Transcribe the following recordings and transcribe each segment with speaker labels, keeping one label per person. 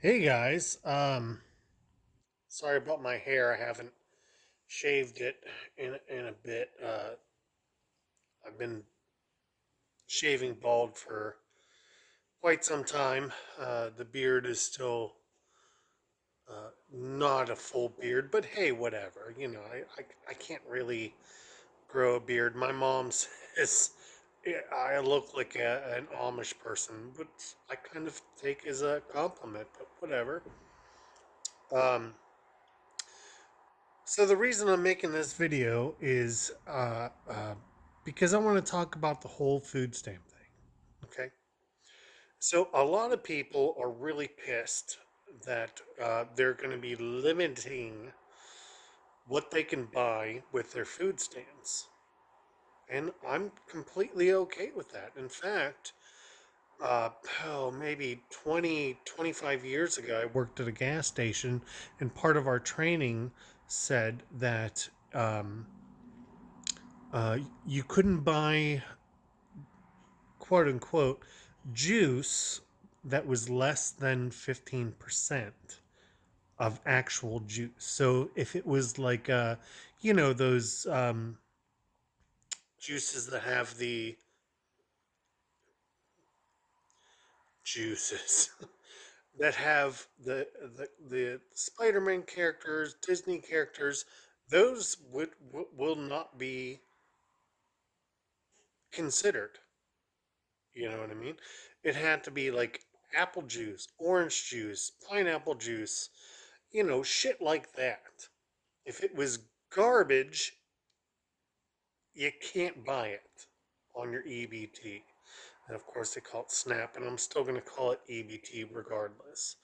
Speaker 1: Hey guys, sorry about my hair. I haven't shaved it in a bit. I've been shaving bald for quite some time. The beard is still not a full beard, but hey, whatever. I can't really grow a beard. My mom says I look like an Amish person, which I kind of take as a compliment, but whatever. Um, So the reason I'm making this video is because I want to talk about the whole food stamp thing. Okay. So a lot of people are really pissed that they're going to be limiting what they can buy with their food stamps. And I'm completely okay with that. In fact, uh, maybe 20, 25 years ago, I worked at a gas station, and part of our training said that uh, you couldn't buy quote unquote juice that was less than 15% of actual juice. So if it was like, those juices that have the juices that have the Spider-Man characters, Disney characters, those will not be considered. You know what I mean? It had to be like apple juice, orange juice, pineapple juice, shit like that. If it was garbage, you can't buy it on your EBT. And of course, they call it SNAP, and I'm still going to call it EBT regardless,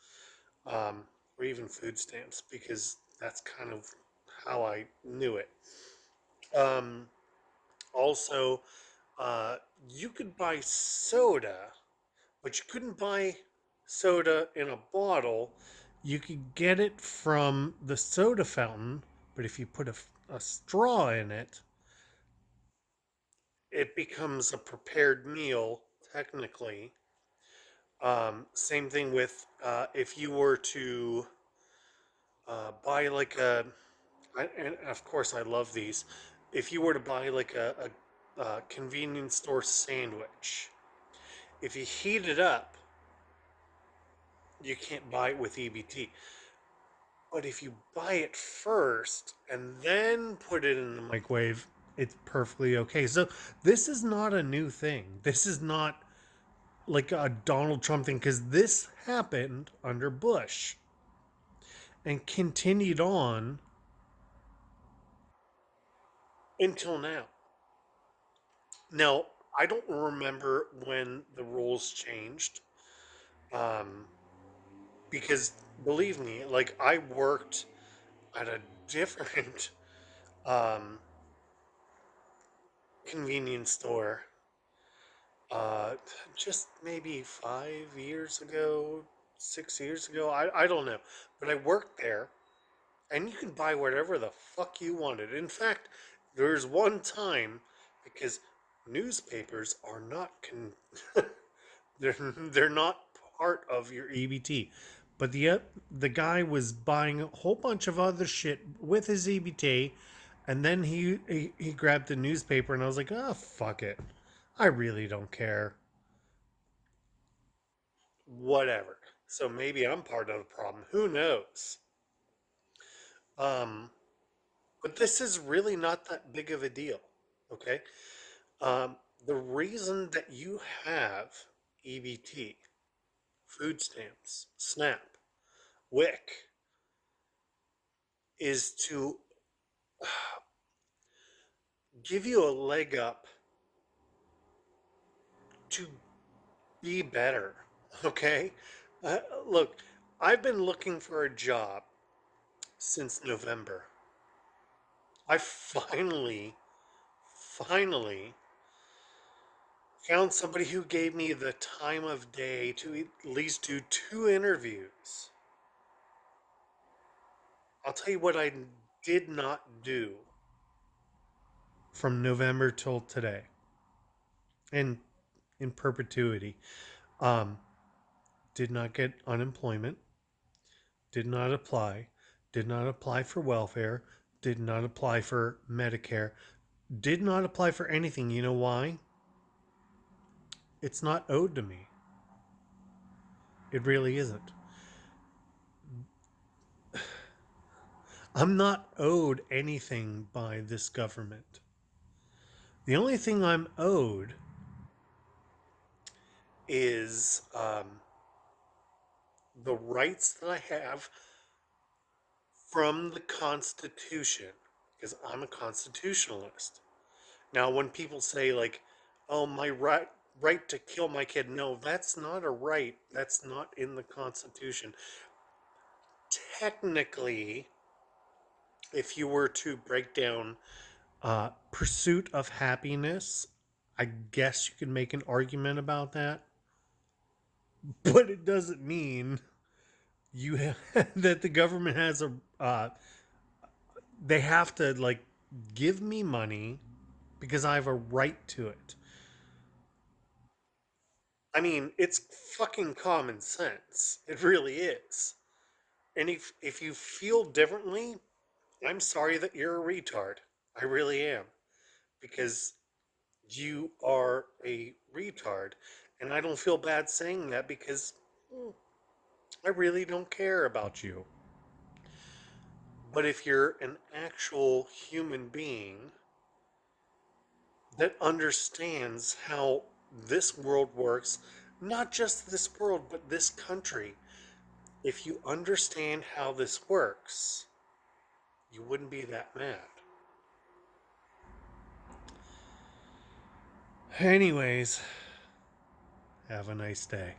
Speaker 1: or even food stamps, because that's kind of how I knew it. Um, Also, uh, you could buy soda, but you couldn't buy soda in a bottle. You could get it from the soda fountain, but if you put a straw in it, it becomes a prepared meal, technically. Same thing with if you were to buy like and of course I love these. If you were to buy like a convenience store sandwich, if you heat it up, you can't buy it with EBT. But if you buy it first and then put it in the microwave, it's perfectly okay. So this is not a new thing. This is not like a Donald Trump thing because this happened under Bush and continued on until now. Now, I don't remember when the rules changed um, because believe me, like I worked at a different um, convenience store uh, just maybe 5 years ago, 6 years ago. I don't know. But I worked there and you can buy whatever the fuck you wanted. In fact, there's one time because newspapers are not they're not part of your EBT. But the guy was buying a whole bunch of other shit with his EBT, and then he grabbed the newspaper, and I was like, oh fuck it, I really don't care, whatever. So maybe I'm part of the problem. Who knows? Um, but this is really not that big of a deal. Okay. The reason that you have EBT, food stamps, SNAP, WIC, is to give you a leg up to be better. Okay. Look, I've been looking for a job since November. I finally found somebody who gave me the time of day to at least do two interviews. I'll tell you what I did not do from November till today and in perpetuity. Um, did not get unemployment. did not apply, did not apply for welfare, did not apply for Medicare, did not apply for anything. You know why? It's not owed to me. It really isn't. I'm not owed anything by this government. The only thing I'm owed is the rights that I have from the Constitution, because I'm a constitutionalist. Now, when people say, like, oh, my right to kill my kid, no, that's not a right. That's not in the Constitution. Technically, if you were to break down pursuit of happiness, I guess you could make an argument about that, but it doesn't mean you have, that the government has a they have to like give me money because I have a right to it. I mean, it's fucking common sense. It really is. And if you feel differently, I'm sorry that you're a retard. I really am, because you are a retard, and I don't feel bad saying that because I really don't care about you. But if you're an actual human being that understands how this world works, not just this world, but this country, if you understand how this works, you wouldn't be that mad. Anyways, have a nice day.